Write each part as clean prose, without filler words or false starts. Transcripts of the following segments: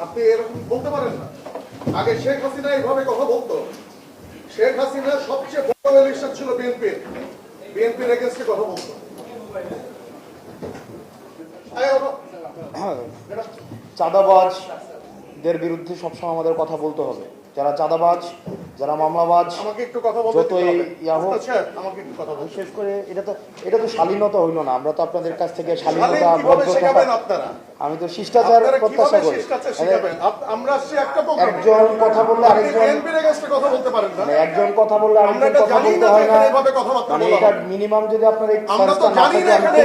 আপনি এরকম বলতে পারেন না। আগে শেখ হাসিনা এইভাবে কথা বলতো। শেখ হাসিনা সবচেয়ে বড় ইলেকশন ছিল বিএনপির এগেন্স্টে কথা বলতো। চাঁদাবাজদের বিরুদ্ধে সবসময় আমাদের কথা বলতে হবে। যারা চাঁদাবাজ, যারা মামলাবাজ, আমাকে একটু কথা বলতে যতই ইয়া হোক, আমাকে একটু কথা বলতে। বিশেষ করে এটা তো শালীনতা হইল না। আমরা তো আপনাদের কাছ থেকে শালীনতা, কিভাবে শেখাবেন ভদ্রতা, আপনারা? আমি তো শিষ্টাচার প্রত্যাশা করি। আমরা আসছি একটা প্রোগ্রামে। একজন কথা বললে আরেকজন বিএনপির এগেইনস্টে কথা বলতে পারেন না। মানে একজন কথা বললে আরেকজন কথা বলতে হয় না। মানে এটা মিনিমাম যদি আপনার আমরা তো জানি না এখানে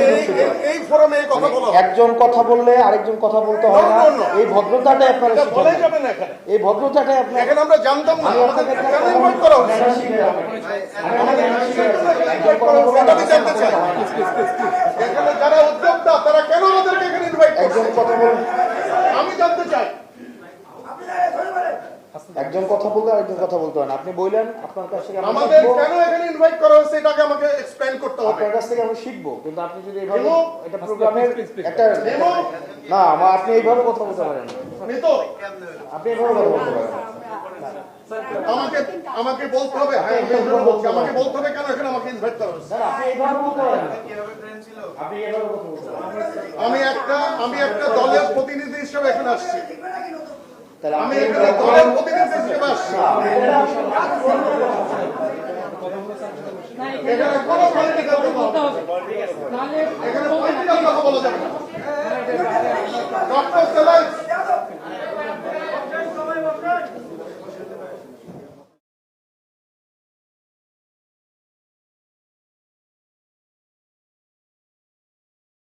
এই ফোরামে এই কথা বলা হয়। একজন কথা বললে আরেকজন কথা বলতে হয় না। এই ভদ্রতাটাই আপনারা এটা বলাই শিখেন। যাবে না এখানে। এই ভদ্রতাটাই আপনারা এখানে আমরা জানতাম না। আমাদের কেন ইনভাইট করা হচ্ছে? এখানে যারা উদ্যোক্তা তারা কেন আমাদেরকে এখানে ইনভাইট করছে? একজন কথা বললে আমি জানতে চাই। একজন কথা বললে আরেকজন কথা বলতে হয় না। আপনি বললেন আপনার কাছ থেকে আমরা আমাদের শিখবো। কেন এখানে ইনভাইট করা হয়েছে এটাকে আমাকে এক্সপ্লেইন করতে হবে। আপনার কাছ থেকে আমি শিখবো, কিন্তু আপনি যদি এইভাবে Demo? এটা প্রোগ্রামের একটা Demo? না, আপনি এইভাবে কথা বলতে পারেন না। নিতো আপনি এইভাবে কথা বলতে পারেন না। আমাকে বলতে হবে। হ্যাঁ, আমি এজন্য বলছি, আমাকে বলতে হবে কেন এখানে আমাকে ইনভাইট করা হয়েছে। স্যার, আপনি এইভাবে বলতে পারেন না। আপনি এইভাবে কথা বলতে পারেন না। আমি একটা দলের প্রতিনিধি হিসেবে এখানে আসছি। তাহলে আমি আপনি এখানে দলের প্রতিনিধি হিসেবে আসছি। এখানে কোনো পলিটিক্যাল কথা হবে না। এখানে পলিটিক্যাল কথা বলা যাবে না।